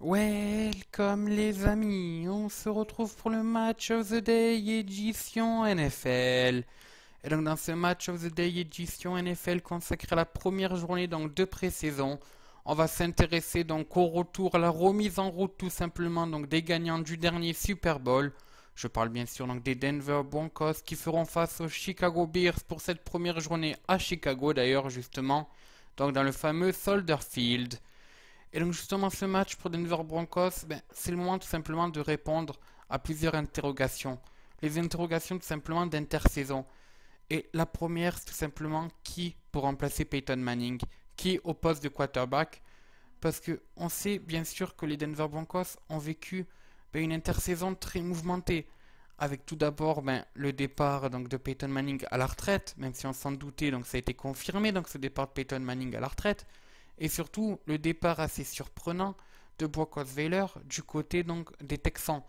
Welcome les amis, on se retrouve pour le Match of the Day édition NFL. Et donc dans ce Match of the Day édition NFL consacré à la première journée donc de pré-saison, on va s'intéresser donc au retour, à la remise en route tout simplement donc des gagnants du dernier Super Bowl. Je parle bien sûr donc des Denver Broncos qui feront face aux Chicago Bears pour cette première journée à Chicago d'ailleurs justement, donc dans le fameux Soldier Field. Et donc justement ce match pour Denver Broncos, c'est le moment tout simplement de répondre à plusieurs interrogations. Les interrogations tout simplement d'intersaison. Et la première, c'est tout simplement qui pour remplacer Peyton Manning, qui au poste de quarterback. Parce que on sait bien sûr que les Denver Broncos ont vécu une intersaison très mouvementée. Avec tout d'abord le départ donc, de Peyton Manning à la retraite, même si on s'en doutait, donc ça a été confirmé, donc ce départ de Peyton Manning à la retraite. Et surtout le départ assez surprenant de Brock Osweiler du côté donc des Texans.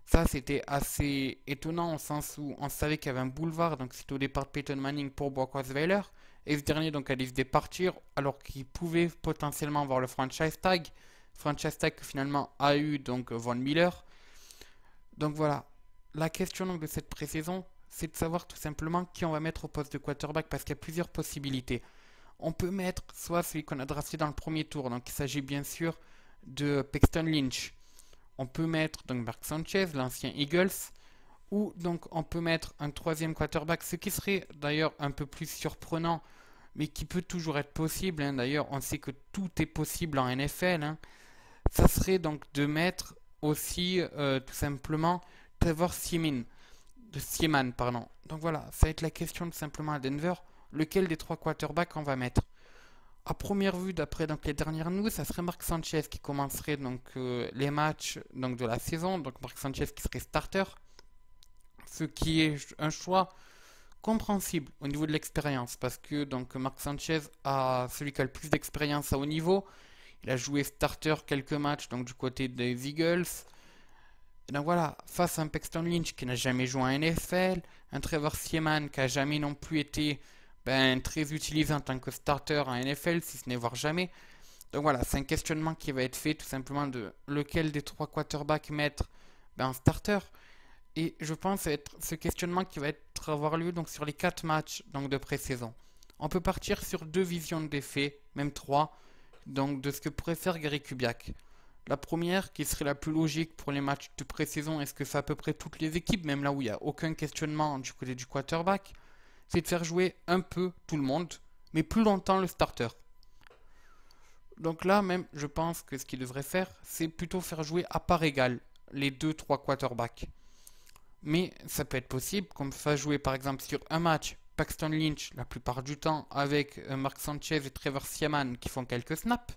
Ça c'était assez étonnant au sens où on savait qu'il y avait un boulevard, donc c'était au départ de Peyton Manning pour Brock Osweiler. Et ce dernier donc a décidé de partir alors qu'il pouvait potentiellement avoir le franchise tag. Franchise tag que finalement a eu donc Von Miller. Donc voilà, la question donc, de cette pré-saison, c'est de savoir tout simplement qui on va mettre au poste de quarterback parce qu'il y a plusieurs possibilités. On peut mettre soit celui qu'on a drafté dans le premier tour, donc il s'agit bien sûr de Paxton Lynch. On peut mettre donc Mark Sanchez, l'ancien Eagles, ou donc on peut mettre un troisième quarterback, ce qui serait d'ailleurs un peu plus surprenant, mais qui peut toujours être possible. D'ailleurs, on sait que tout est possible en NFL. Ça serait donc de mettre aussi tout simplement Trevor Siemian, pardon. Donc voilà, ça va être la question tout simplement à Denver. Lequel des trois quarterbacks on va mettre? À première vue, d'après donc les dernières news, ça serait Mark Sanchez qui commencerait donc les matchs donc de la saison. Donc Mark Sanchez qui serait starter, ce qui est un choix compréhensible au niveau de l'expérience parce que donc Mark Sanchez a celui qui a le plus d'expérience à haut niveau. Il a joué starter quelques matchs donc du côté des Eagles. Et donc voilà, face à un Paxton Lynch qui n'a jamais joué en NFL, un Trevor Siemian qui a jamais non plus été très utilisé en tant que starter en NFL, si ce n'est voire jamais. Donc voilà, c'est un questionnement qui va être fait tout simplement de lequel des trois quarterbacks mettre en starter. Et je pense être ce questionnement qui va avoir lieu donc sur les 4 matchs donc de pré-saison. On peut partir sur deux visions des faits, même trois, donc de ce que pourrait faire Gary Kubiak. La première, qui serait la plus logique pour les matchs de pré-saison, est-ce que c'est à peu près toutes les équipes, même là où il n'y a aucun questionnement du côté du quarterback, c'est de faire jouer un peu tout le monde, mais plus longtemps le starter. Donc là même, je pense que ce qu'il devrait faire, c'est plutôt faire jouer à part égale les deux trois quarterbacks. Mais ça peut être possible qu'on fasse jouer par exemple sur un match Paxton Lynch la plupart du temps avec Mark Sanchez et Trevor Siemian qui font quelques snaps.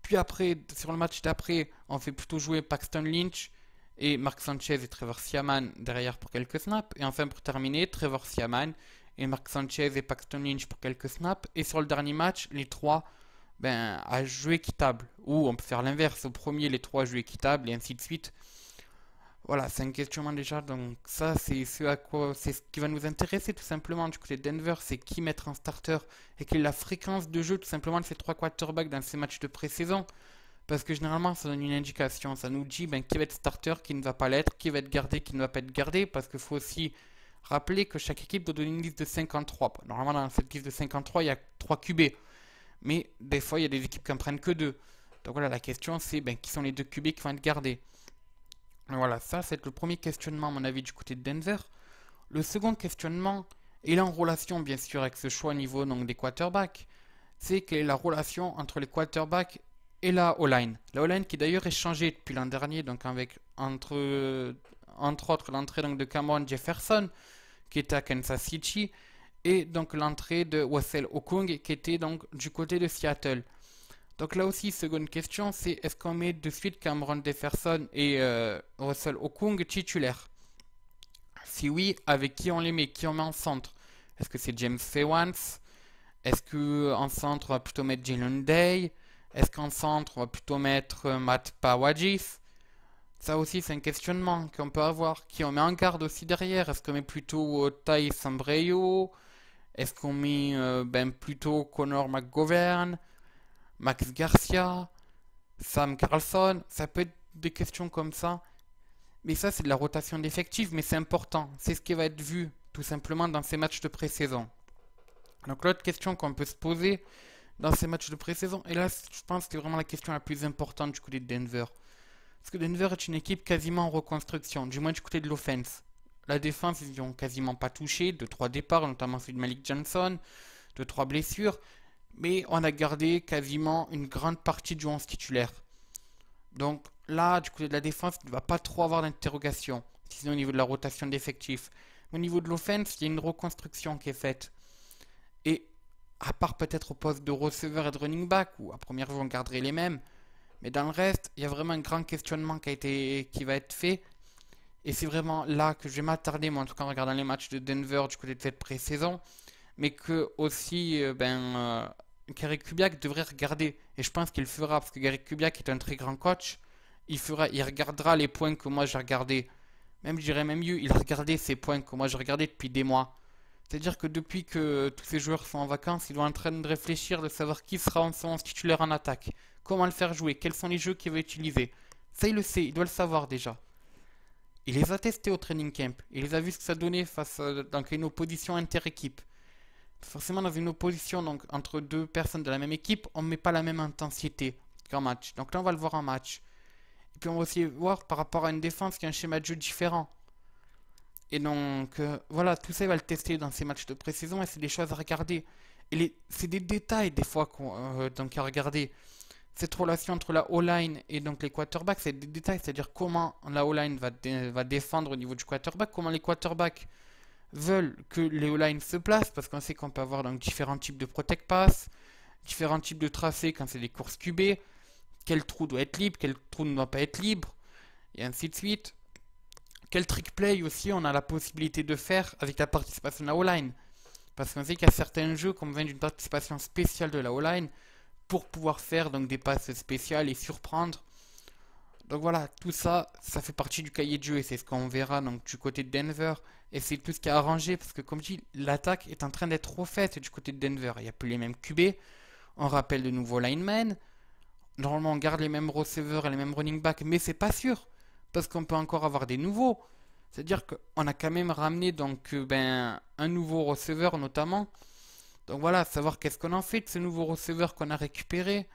Puis après, sur le match d'après, on fait plutôt jouer Paxton Lynch et Mark Sanchez et Trevor Siemian derrière pour quelques snaps. Et enfin pour terminer, Trevor Siemian et Mark Sanchez et Paxton Lynch pour quelques snaps. Et sur le dernier match, les trois à jeu équitable. Ou on peut faire l'inverse, au premier les trois jeux équitables et ainsi de suite. Voilà, c'est un questionnement déjà, donc ça c'est ce qui va nous intéresser tout simplement du côté de Denver, c'est qui mettre en starter et quelle est la fréquence de jeu tout simplement de ces trois quarterbacks dans ces matchs de pré-saison. Parce que généralement ça donne une indication, ça nous dit qui va être starter, qui ne va pas l'être, qui va être gardé, qui ne va pas être gardé, parce qu'il faut aussi rappeler que chaque équipe doit donner une liste de 53. Normalement dans cette liste de 53 il y a 3 QB, mais des fois il y a des équipes qui en prennent que 2. Donc voilà, la question c'est qui sont les 2 QB qui vont être gardés. Voilà, ça c'est le premier questionnement à mon avis du côté de Denver. Le second questionnement, il est en relation bien sûr avec ce choix au niveau donc, des quarterbacks, c'est quelle est la relation entre les quarterbacks et la O-line. La O-line qui d'ailleurs est changée depuis l'an dernier, donc avec entre autres l'entrée donc, de Cameron Jefferson qui était à Kansas City et donc l'entrée de Wessel Okung qui était donc du côté de Seattle. Donc là aussi, seconde question, c'est est-ce qu'on met de suite Cameron Jefferson et Russell Okung titulaires? Si oui, avec qui on les met? Qui on met en centre? Est-ce que c'est James Fewans? Est-ce qu'en centre, on va plutôt mettre Jalen Day? Est-ce qu'en centre, on va plutôt mettre Matt Pawagis? Ça aussi, c'est un questionnement qu'on peut avoir. Qui on met en garde aussi derrière? Est-ce qu'on met plutôt Ty Sambrayo? Est-ce qu'on met plutôt Connor McGovern? Max Garcia? Sam Carlson, ça peut être des questions comme ça. Mais ça, c'est de la rotation d'effectifs, mais c'est important. C'est ce qui va être vu, tout simplement, dans ces matchs de pré-saison. Donc l'autre question qu'on peut se poser dans ces matchs de pré-saison, et là, je pense que c'est vraiment la question la plus importante du côté de Denver. Parce que Denver est une équipe quasiment en reconstruction, du moins du côté de l'offense. La défense, ils n'y ont quasiment pas touché, 2-3 départs, notamment celui de Malik Johnson, 2-3 blessures, mais on a gardé quasiment une grande partie du 11 titulaire. Donc là, du côté de la défense, il ne va pas trop avoir d'interrogation, sinon au niveau de la rotation d'effectifs. Au niveau de l'offense, il y a une reconstruction qui est faite. Et à part peut-être au poste de receveur et de running back, où à première vue on garderait les mêmes, mais dans le reste, il y a vraiment un grand questionnement qui va être fait. Et c'est vraiment là que je vais m'attarder, moi en tout cas en regardant les matchs de Denver du côté de cette pré-saison. Mais que aussi, Gary Kubiak devrait regarder. Et je pense qu'il le fera, parce que Gary Kubiak est un très grand coach. Il regardera les points que moi j'ai regardés. Même, je dirais même mieux, il a regardé ces points que moi j'ai regardés depuis des mois. C'est-à-dire que depuis que tous ces joueurs sont en vacances, ils sont en train de réfléchir, de savoir qui sera en son titulaire en attaque. Comment le faire jouer, quels sont les jeux qu'il va utiliser. Ça, il le sait, il doit le savoir déjà. Il les a testés au training camp. Il les a vu ce que ça donnait face à donc, une opposition inter-équipe. Forcément, dans une opposition donc, entre deux personnes de la même équipe, on ne met pas la même intensité qu'en match. Donc là, on va le voir en match. Et puis, on va aussi voir par rapport à une défense qui a un schéma de jeu différent. Et donc, voilà, tout ça, il va le tester dans ces matchs de pré-saison et c'est des choses à regarder. C'est des détails, des fois, donc, à regarder. Cette relation entre la O-line et donc les quarterbacks, c'est des détails, c'est-à-dire comment la O-line va défendre au niveau du quarterback, comment les quarterbacks veulent que les O-line se placent, parce qu'on sait qu'on peut avoir donc différents types de protect pass, différents types de tracés quand c'est des courses QB, quel trou doit être libre, quel trou ne doit pas être libre, et ainsi de suite. Quel trick play aussi on a la possibilité de faire avec la participation de la O-line. Parce qu'on sait qu'il y a certains jeux qui ont besoin d'une participation spéciale de la O-line pour pouvoir faire donc des passes spéciales et surprendre. Donc voilà, tout ça, ça fait partie du cahier de jeu et c'est ce qu'on verra donc du côté de Denver. Et c'est tout ce qui a arrangé parce que comme je dis, l'attaque est en train d'être refaite du côté de Denver. Il n'y a plus les mêmes QB, on rappelle de nouveaux linemen. Normalement on garde les mêmes receveurs et les mêmes running backs, mais c'est pas sûr. Parce qu'on peut encore avoir des nouveaux. C'est-à-dire qu'on a quand même ramené donc un nouveau receveur notamment. Donc voilà, savoir qu'est-ce qu'on en fait de ce nouveau receveur qu'on a récupéré.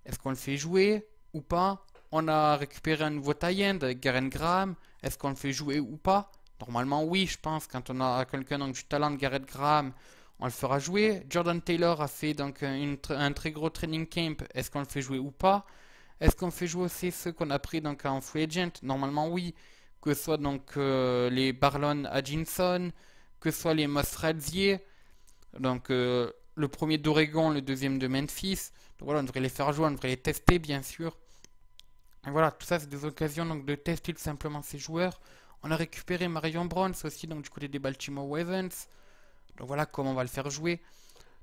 Est-ce qu'on le fait jouer ou pas? On a récupéré un nouveau tie-end avec Garen Graham. Est-ce qu'on le fait jouer ou pas? Normalement oui, je pense. Quand on a quelqu'un donc du talent de Garrett Graham, on le fera jouer. Jordan Taylor a fait donc un très gros training camp. Est-ce qu'on le fait jouer ou pas? Est-ce qu'on fait jouer aussi ceux qu'on a pris donc en free agent? Normalement oui. Que ce soit donc les Barlon Hutchinson, que ce soit les Moss Radzier. Donc le premier d'Oregon, le deuxième de Memphis. Donc voilà, on devrait les faire jouer, on devrait les tester bien sûr. Et voilà, tout ça c'est des occasions donc de tester tout simplement ces joueurs. On a récupéré Marion Browns aussi donc du côté des Baltimore Ravens. Donc voilà comment on va le faire jouer.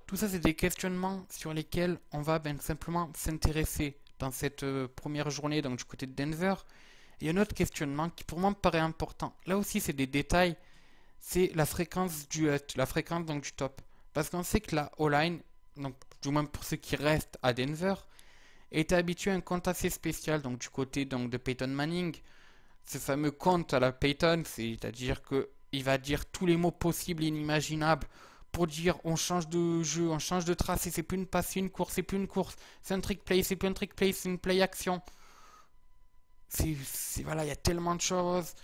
Tout ça c'est des questionnements sur lesquels on va simplement s'intéresser dans cette première journée donc du côté de Denver. Et il y a un autre questionnement qui pour moi me paraît important. Là aussi c'est des détails. C'est la fréquence du hut, la fréquence donc du top. Parce qu'on sait que la O-line, donc du moins pour ceux qui restent à Denver, est habitué à un compte assez spécial, donc du côté donc de Peyton Manning. Ce fameux compte à la Peyton, c'est-à-dire que il va dire tous les mots possibles et inimaginables pour dire on change de jeu, on change de tracé, c'est plus une passe, c'est une course, c'est plus une course, c'est un trick play, c'est plus un trick play, c'est une play action. Voilà, il y a tellement de choses.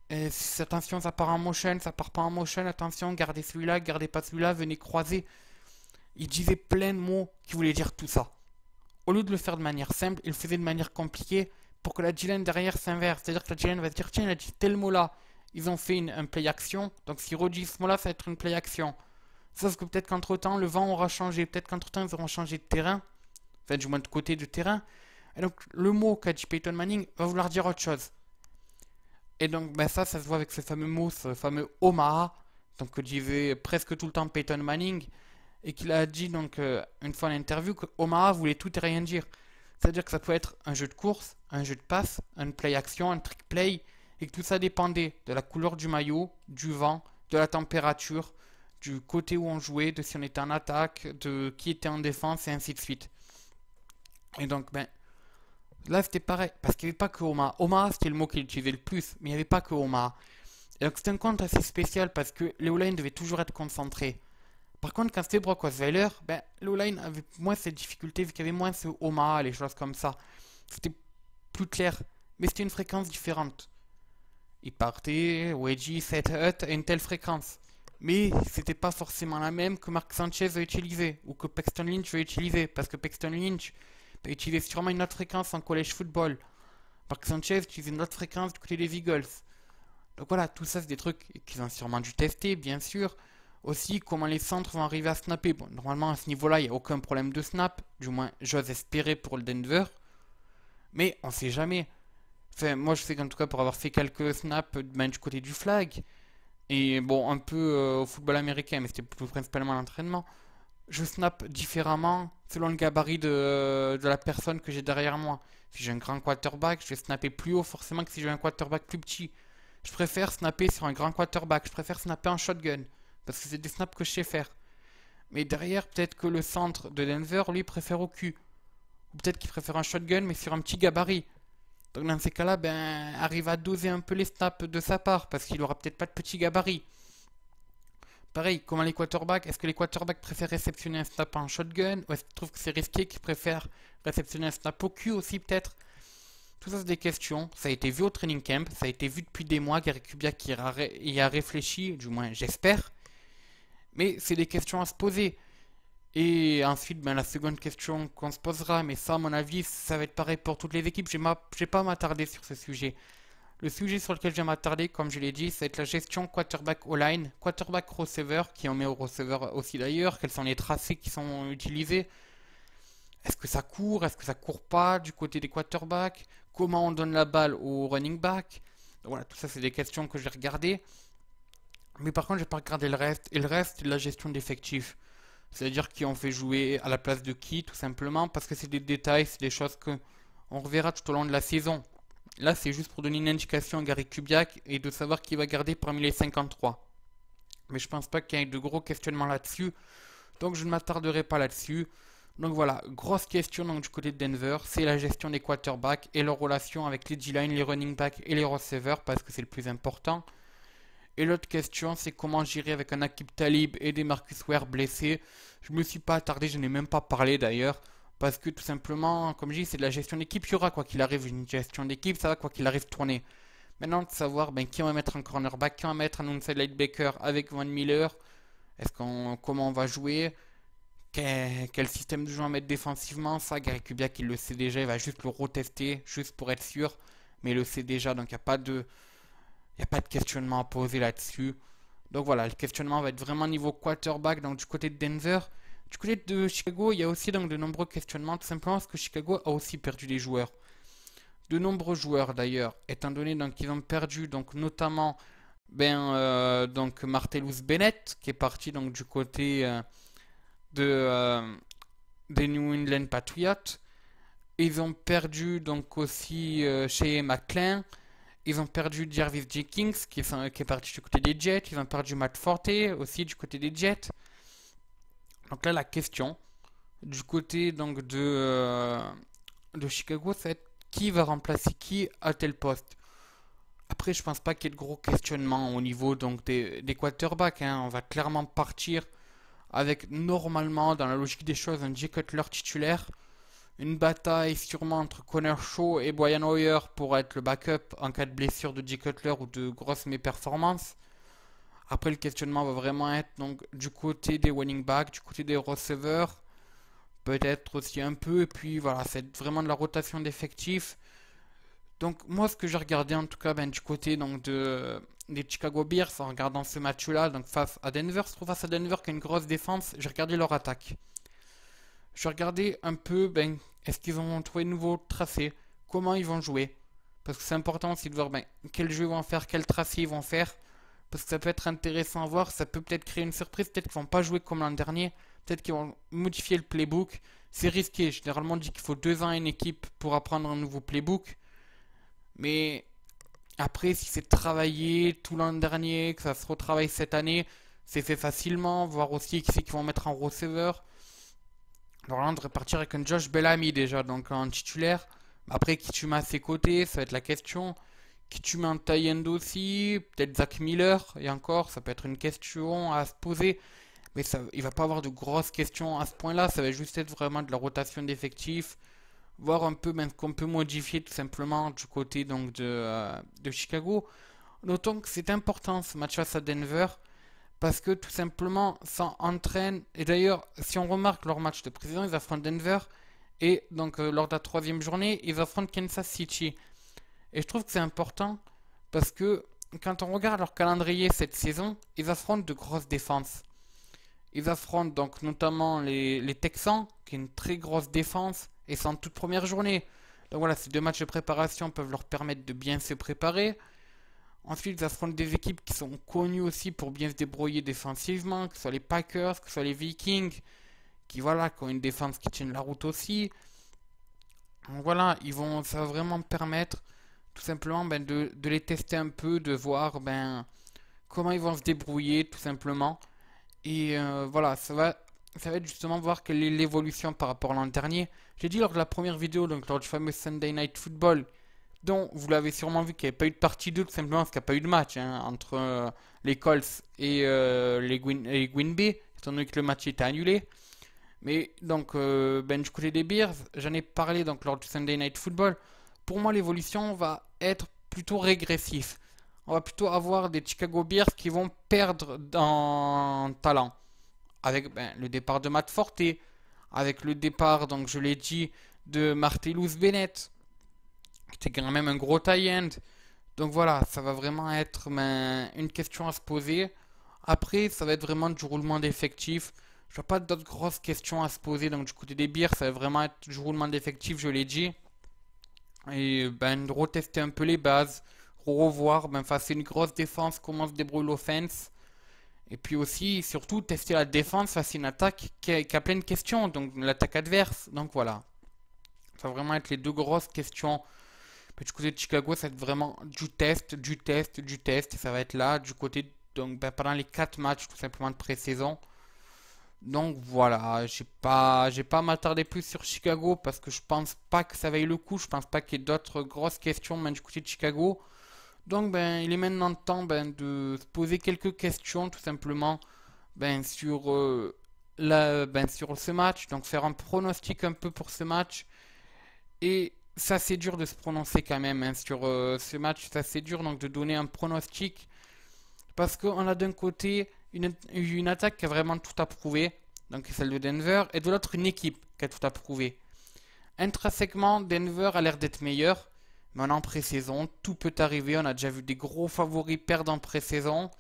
Et attention, ça part en motion, ça part pas en motion, attention, gardez celui-là, gardez pas celui-là, venez croiser. Il disait plein de mots qui voulaient dire tout ça. Au lieu de le faire de manière simple, il le faisait de manière compliquée pour que la G-line derrière s'inverse. C'est-à-dire que la G-line va se dire, tiens, il a dit tel mot-là. Ils ont fait un play action, donc s'ils redisent ce mot-là, ça va être une play action. Sauf que peut-être qu'entre-temps, le vent aura changé, peut-être qu'entre-temps, ils auront changé de terrain, enfin du moins de côté de terrain. Et donc, le mot qu'a dit Peyton Manning va vouloir dire autre chose. Et donc, ça se voit avec ce fameux mot, ce fameux Omaha, donc que disait presque tout le temps Peyton Manning, et qu'il a dit donc une fois en interview que Omaha voulait tout et rien dire. C'est-à-dire que ça peut être un jeu de course, un jeu de passe, un play action, un trick play, et que tout ça dépendait de la couleur du maillot, du vent, de la température, du côté où on jouait, de si on était en attaque, de qui était en défense, et ainsi de suite. Et donc, Là, c'était pareil, parce qu'il n'y avait pas que Omaha. Omaha, c'était le mot qu'il utilisait le plus, mais il n'y avait pas que Omaha. Et donc, c'était un compte assez spécial parce que les O-line devaient toujours être concentrés. Par contre, quand c'était Brock Osweiler, ben, les O-line avait moins cette difficulté vu qu'il y avait moins ce Omaha, les choses comme ça. C'était plus clair, mais c'était une fréquence différente. Il partait, Wedgie, Seth Hutt à une telle fréquence. Mais c'était pas forcément la même que Mark Sanchez a utilisé ou que Paxton Lynch a utilisé, parce que Paxton Lynch a utilisé sûrement une autre fréquence en college football. Mark Sanchez utilisait une autre fréquence du côté des Eagles. Donc voilà, tout ça c'est des trucs qu'ils ont sûrement dû tester, bien sûr. Aussi, comment les centres vont arriver à snapper. Bon, normalement à ce niveau-là, il n'y a aucun problème de snap, du moins j'ose espérer pour le Denver. Mais on sait jamais. Enfin, moi je sais qu'en tout cas pour avoir fait quelques snaps du côté du flag, et bon, un peu au football américain, mais c'était plus principalement l'entraînement. Je snap différemment selon le gabarit de la personne que j'ai derrière moi. Si j'ai un grand quarterback, je vais snapper plus haut forcément que si j'ai un quarterback plus petit. Je préfère snapper sur un grand quarterback, je préfère snapper en shotgun, parce que c'est des snaps que je sais faire. Mais derrière, peut-être que le centre de Denver, lui, préfère au cul. Ou peut-être qu'il préfère un shotgun, mais sur un petit gabarit. Donc dans ces cas-là, ben, arrive à doser un peu les snaps de sa part, parce qu'il aura peut-être pas de petit gabarit. Pareil, comment les quarterbacks, est-ce que les quarterbacks préfèrent réceptionner un snap en shotgun, ou est-ce qu'ils trouvent que c'est risqué, qu'ils préfèrent réceptionner un snap au cul aussi peut-être? Tout ça c'est des questions, ça a été vu au training camp, ça a été vu depuis des mois, Gary Kubiak y a réfléchi, du moins j'espère, mais c'est des questions à se poser. Et ensuite, ben, la seconde question qu'on se posera, mais ça, à mon avis, ça va être pareil pour toutes les équipes. Je vais pas m'attarder sur ce sujet. Le sujet sur lequel je vais m'attarder, comme je l'ai dit, ça va être la gestion quarterback O-line, quarterback receiver, qui en met au receiver aussi d'ailleurs. Quels sont les tracés qui sont utilisés? Est-ce que ça court? Est-ce que ça court pas du côté des quarterbacks? Comment on donne la balle au running back? Donc voilà, tout ça, c'est des questions que je vais regarder. Mais par contre, je vais pas regarder le reste. Et le reste, c'est la gestion d'effectifs. C'est-à-dire qui on fait jouer à la place de qui, tout simplement, parce que c'est des détails, c'est des choses que on reverra tout au long de la saison. Là, c'est juste pour donner une indication à Gary Kubiak et de savoir qui va garder parmi les 53. Mais je pense pas qu'il y ait de gros questionnements là-dessus, donc je ne m'attarderai pas là-dessus. Donc voilà, grosse question donc, du côté de Denver, c'est la gestion des quarterbacks et leur relation avec les D-line, les running backs et les receivers, parce que c'est le plus important. Et l'autre question, c'est comment gérer avec un Aqib Talib et des Marcus Ware blessés. Je me suis pas attardé, je n'ai même pas parlé d'ailleurs. Parce que tout simplement, comme je dis, c'est de la gestion d'équipe. Il y aura quoi qu'il arrive une gestion d'équipe, ça va quoi qu'il arrive tourner. Maintenant, de savoir ben, qui on va mettre en cornerback, qui on va mettre en inside linebacker avec Von Miller. Comment on va jouer, quel système de jeu on va mettre défensivement. Ça, Gary Kubiak, il le sait déjà, il va juste le retester, juste pour être sûr. Mais il le sait déjà, donc il n'y a pas de questionnement à poser là-dessus. Donc voilà, le questionnement va être vraiment niveau quarterback, donc du côté de Denver. Du côté de Chicago, il y a aussi donc de nombreux questionnements, tout simplement parce que Chicago a aussi perdu des joueurs. De nombreux joueurs d'ailleurs, étant donné donc qu'ils ont perdu donc notamment donc Martellus Bennett, qui est parti donc du côté des New England Patriots. Ils ont perdu donc aussi chez McLean. Ils ont perdu Jarvis Jenkins qui est parti du côté des Jets. Ils ont perdu Matt Forte aussi du côté des Jets. Donc là, la question du côté donc de Chicago, ça va être qui va remplacer qui à tel poste. Après, je pense pas qu'il y ait de gros questionnements au niveau donc des quarterbacks. Hein. On va clairement partir avec normalement, dans la logique des choses, un Jay Cutler titulaire. Une bataille sûrement entre Connor Shaw et Brian Hoyer pour être le backup en cas de blessure de Jay Cutler ou de grosses méperformances. Après, le questionnement va vraiment être donc du côté des running backs, du côté des receivers, peut-être aussi un peu. Et puis voilà, c'est vraiment de la rotation d'effectifs. Donc moi, ce que j'ai regardé en tout cas du côté donc des Chicago Bears en regardant ce match-là, donc face à Denver, je trouve face à Denver qui a une grosse défense, j'ai regardé leur attaque. Je regardais un peu, est-ce qu'ils ont trouvé de nouveaux tracés, comment ils vont jouer. Parce que c'est important aussi de voir quel jeu ils vont faire, quel tracé ils vont faire. Parce que ça peut être intéressant à voir, ça peut peut-être créer une surprise, peut-être qu'ils vont pas jouer comme l'an dernier, peut-être qu'ils vont modifier le playbook. C'est risqué, généralement on dit qu'il faut 2 ans à une équipe pour apprendre un nouveau playbook. Mais après, si c'est travaillé tout l'an dernier, que ça se retravaille cette année, c'est fait facilement, voir aussi qui c'est qu'ils vont mettre en receveur. Alors là, on devrait partir avec un Josh Bellamy déjà, donc en titulaire. Après, qui tu mets à ses côtés, ça va être la question. Qui tu mets en tie end aussi, peut-être Zach Miller, et encore, ça peut être une question à se poser. Mais ça, il va pas avoir de grosses questions à ce point-là, ça va juste être vraiment de la rotation d'effectifs, voir un peu ce qu'on peut modifier tout simplement du côté donc de Chicago. Notons que c'est important ce match face à Denver, parce que tout simplement ça entraîne, et d'ailleurs si on remarque leur match de précédent, ils affrontent Denver, et donc lors de la troisième journée, ils affrontent Kansas City. Et je trouve que c'est important, parce que quand on regarde leur calendrier cette saison, ils affrontent de grosses défenses. Ils affrontent donc notamment les Texans, qui est une très grosse défense, et c'est en toute première journée. Donc voilà, ces deux matchs de préparation peuvent leur permettre de bien se préparer. Ensuite, ils affrontent des équipes qui sont connues aussi pour bien se débrouiller défensivement, que ce soit les Packers, que ce soit les Vikings, qui voilà, qui ont une défense qui tienne la route aussi. Donc voilà, ça va vraiment permettre tout simplement de les tester un peu, de voir comment ils vont se débrouiller tout simplement. Et voilà, ça va être justement voir quelle est l'évolution par rapport à l'an dernier. J'ai dit lors de la première vidéo, donc lors du fameux Sunday Night Football, dont vous l'avez sûrement vu qu'il n'y avait pas eu de partie 2 tout simplement parce qu'il n'y a pas eu de match entre les Colts et les Green Bay, étant donné que le match était annulé. Mais donc, du côté des Bears, j'en ai parlé donc lors du Sunday Night Football. Pour moi, l'évolution va être plutôt régressif. On va plutôt avoir des Chicago Bears qui vont perdre en talent. Avec le départ de Matt Forte, avec le départ, donc je l'ai dit, de Martellus Bennett, qui était quand même un gros tie-end. Donc voilà, ça va vraiment être une question à se poser. Après, ça va être vraiment du roulement d'effectifs. Je vois pas d'autres grosses questions à se poser. Donc du côté des Bears, ça va vraiment être du roulement d'effectifs, je l'ai dit. Et de retester un peu les bases, revoir face à une grosse défense, comment se débrouille l'offense. Et puis aussi, surtout, tester la défense face à une attaque qui a plein de questions, donc l'attaque adverse. Donc voilà, ça va vraiment être les deux grosses questions. Mais du côté de Chicago, ça va être vraiment du test, du test, du test. Et ça va être là, du côté, donc pendant les 4 matchs tout simplement de pré-saison. Donc voilà, j'ai pas à m'attarder plus sur Chicago parce que je pense pas que ça vaille le coup. Je pense pas qu'il y ait d'autres grosses questions du côté de Chicago. Donc il est maintenant temps de se poser quelques questions tout simplement sur sur ce match. Donc faire un pronostic un peu pour ce match. Et ça c'est dur de se prononcer quand même sur ce match. Ça c'est dur donc de donner un pronostic parce qu'on a d'un côté une attaque qui a vraiment tout approuvé, donc celle de Denver, et de l'autre une équipe qui a tout approuvé. Intrinsèquement, Denver a l'air d'être meilleur, mais on est en pré-saison, tout peut arriver. On a déjà vu des gros favoris perdre en pré-saison.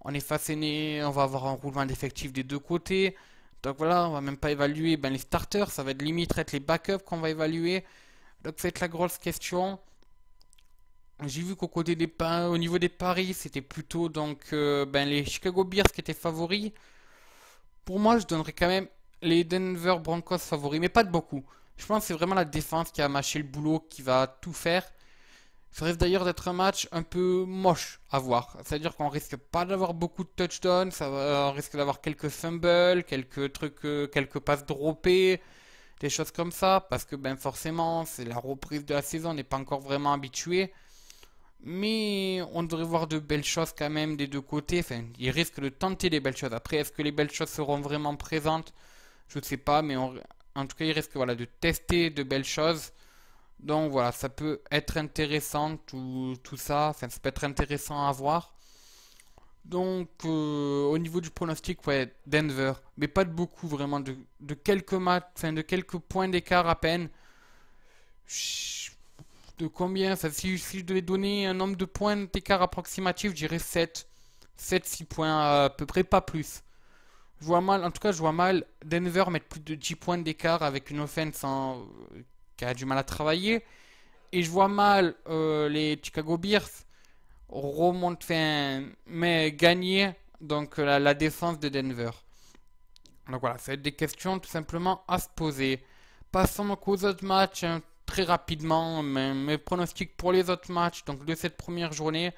On est fasciné, on va avoir un roulement d'effectifs des deux côtés. Donc voilà, on va même pas évaluer les starters, ça va être limite être les backups qu'on va évaluer. Donc ça va être la grosse question. J'ai vu au niveau des paris, c'était plutôt donc les Chicago Bears qui étaient favoris. Pour moi, je donnerais quand même les Denver Broncos favoris, mais pas de beaucoup. Je pense que c'est vraiment la défense qui a mâché le boulot, qui va tout faire. Ça risque d'ailleurs d'être un match un peu moche à voir. C'est-à-dire qu'on risque pas d'avoir beaucoup de touchdowns, on risque d'avoir quelques fumbles, quelques trucs, quelques passes droppées, des choses comme ça, parce que forcément, c'est la reprise de la saison, on n'est pas encore vraiment habitué. Mais on devrait voir de belles choses quand même des deux côtés. Enfin, ils risquent de tenter des belles choses. Après, est-ce que les belles choses seront vraiment présentes? Je ne sais pas, mais en tout cas, ils risquent de tester de belles choses. Donc voilà, ça peut être intéressant tout ça. Enfin, ça peut être intéressant à voir. Donc au niveau du pronostic, ouais, Denver, mais pas de beaucoup vraiment, de quelques matchs, enfin de quelques points d'écart à peine. De combien ça, si je devais donner un nombre de points d'écart approximatif, je dirais 7-6 points à peu près, pas plus. Je vois mal, en tout cas, je vois mal Denver mettre plus de 10 points d'écart avec une offense qui a du mal à travailler. Et je vois mal les Chicago Bears mais gagner donc la défense de Denver. Donc voilà, ça va être des questions tout simplement à se poser. Passons donc aux autres matchs très rapidement, mes pronostics pour les autres matchs donc de cette première journée.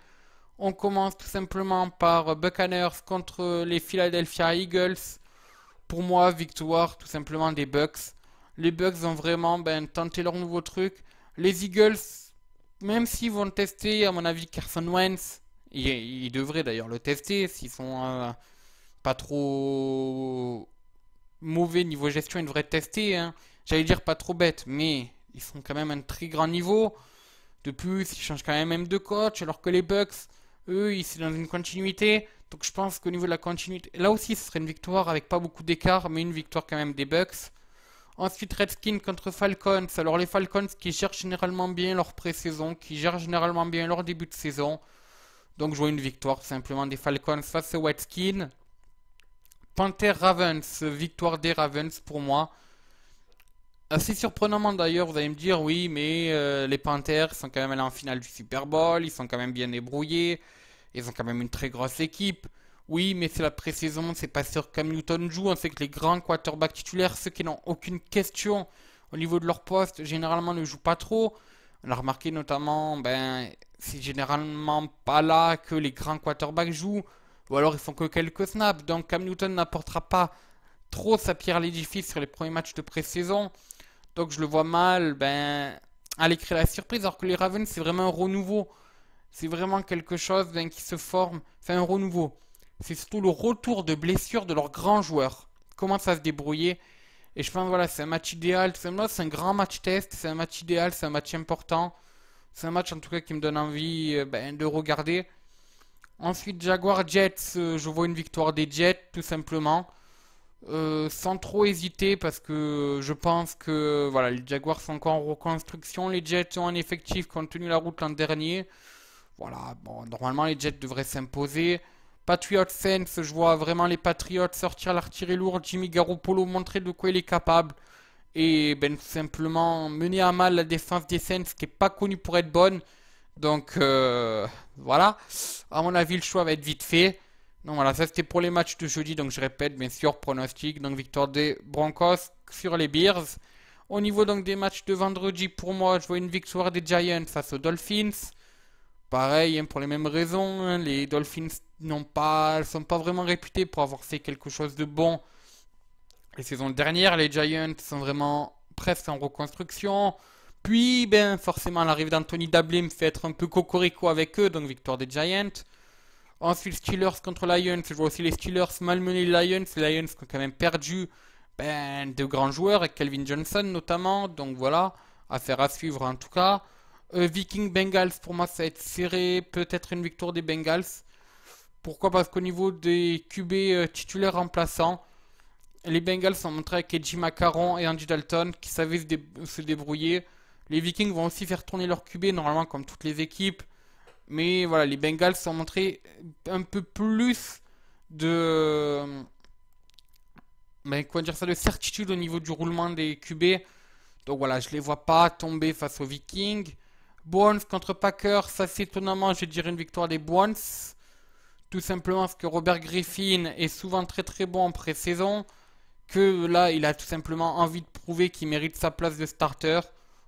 On commence tout simplement par Buccaneers contre les Philadelphia Eagles. Pour moi, victoire tout simplement des Bucks. Les Bucks ont vraiment tenté leur nouveau truc. Les Eagles, même s'ils vont tester, à mon avis, Carson Wentz, ils devraient d'ailleurs le tester, s'ils sont pas trop mauvais niveau gestion, ils devraient tester, hein. J'allais dire pas trop bête, mais ils sont quand même à un très grand niveau. De plus, ils changent quand même de coach, alors que les Bucks, eux, ils sont dans une continuité. Donc je pense qu'au niveau de la continuité, là aussi, ce serait une victoire avec pas beaucoup d'écart, mais une victoire quand même des Bucks. Ensuite, Redskins contre Falcons. Alors les Falcons qui gèrent généralement bien leur pré-saison, qui gèrent généralement bien leur début de saison. Donc je vois une victoire tout simplement des Falcons face aux Redskins. Panthers Ravens, victoire des Ravens pour moi. Assez surprenamment d'ailleurs, vous allez me dire, oui, mais les Panthers sont quand même allés en finale du Super Bowl, ils sont quand même bien débrouillés, ils ont quand même une très grosse équipe. Oui, mais c'est la pré-saison, c'est pas sûr que Cam Newton joue, on sait que les grands quarterbacks titulaires, ceux qui n'ont aucune question au niveau de leur poste, généralement ne jouent pas trop. On a remarqué notamment, ben, c'est généralement pas là que les grands quarterbacks jouent, ou alors ils font que quelques snaps, donc Cam Newton n'apportera pas trop sa pierre à l'édifice sur les premiers matchs de pré-saison. Donc je le vois mal, ben, aller créer la surprise, alors que les Ravens, c'est vraiment un renouveau. C'est vraiment quelque chose ben, qui se forme. C'est un renouveau. C'est surtout le retour de blessure de leurs grands joueurs. Comment ça se débrouiller. Et je pense, voilà, c'est un match idéal. C'est un grand match test. C'est un match idéal. C'est un match important. C'est un match, en tout cas, qui me donne envie ben, de regarder. Ensuite, Jaguar Jets. Je vois une victoire des Jets, tout simplement. Sans trop hésiter parce que je pense que voilà, les Jaguars sont encore en reconstruction. Les Jets ont un effectif qui ont tenu la route l'an dernier. Voilà, bon, normalement les Jets devraient s'imposer. Patriots Saints, je vois vraiment les Patriots sortir l'artillerie lourde. Jimmy Garoppolo montrer de quoi il est capable. Et ben tout simplement mener à mal la défense des Saints qui est pas connue pour être bonne. Donc voilà, à mon avis le choix va être vite fait. Donc voilà, ça c'était pour les matchs de jeudi, donc je répète bien sûr, pronostic, donc victoire des Broncos sur les Bears. Au niveau donc des matchs de vendredi, pour moi, je vois une victoire des Giants face aux Dolphins. Pareil, hein, pour les mêmes raisons, hein, les Dolphins sont pas vraiment réputés pour avoir fait quelque chose de bon les saisons dernières. Les Giants sont vraiment presque en reconstruction. Puis, ben, forcément, l'arrivée d'Anthony Dablé me fait être un peu cocorico avec eux, donc victoire des Giants. Ensuite, Steelers contre Lions. Je vois aussi les Steelers malmener les Lions. Les Lions qui ont quand même perdu ben, de grands joueurs, avec Calvin Johnson notamment. Donc voilà, affaire à suivre en tout cas. Viking Bengals, pour moi, ça va être serré. Peut-être une victoire des Bengals. Pourquoi? Parce qu'au niveau des QB titulaires remplaçants, les Bengals ont montré avec Eddie Macaron et Andy Dalton qui savaient se débrouiller. Les Vikings vont aussi faire tourner leur QB, normalement, comme toutes les équipes. Mais voilà, les Bengals ont montré un peu plus de, ben, comment dire ça, de certitude au niveau du roulement des QB. Donc voilà, je les vois pas tomber face aux Vikings. Browns contre Packers, ça c'est étonnamment, je dirais une victoire des Browns. Tout simplement parce que Robert Griffin est souvent très très bon en pré-saison. Que là, il a tout simplement envie de prouver qu'il mérite sa place de starter.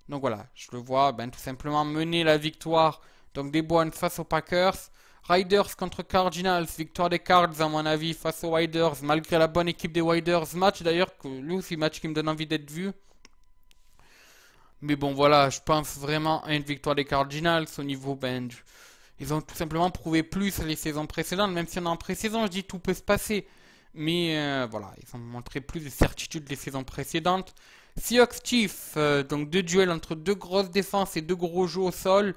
Donc voilà, je le vois ben, tout simplement mener la victoire donc des Browns face aux Packers. Riders contre Cardinals, victoire des Cards à mon avis face aux Riders, malgré la bonne équipe des Riders. Match d'ailleurs, que lui aussi match qui me donne envie d'être vu. Mais bon voilà, je pense vraiment à une victoire des Cardinals au niveau ben, ils ont tout simplement prouvé plus les saisons précédentes, même si on est en pré-saison, je dis tout peut se passer. Mais voilà, ils ont montré plus de certitude les saisons précédentes. Seahawks Chiefs, donc deux duels entre deux grosses défenses et deux gros jeux au sol.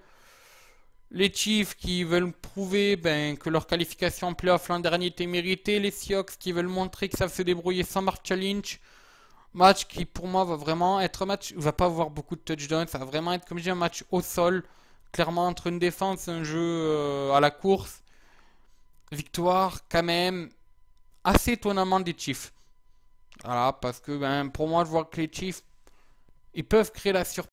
Les Chiefs qui veulent prouver ben, que leur qualification en playoff l'an dernier était méritée. Les Seahawks qui veulent montrer qu'ils savent se débrouiller sans Mark Challenge. Match qui pour moi va vraiment être un match où il va pas avoir beaucoup de touchdowns. Ça va vraiment être comme je dis un match au sol. Clairement entre une défense et un jeu à la course. Victoire quand même assez étonnamment des Chiefs. Voilà, parce que ben, pour moi je vois que les Chiefs ils peuvent créer la surprise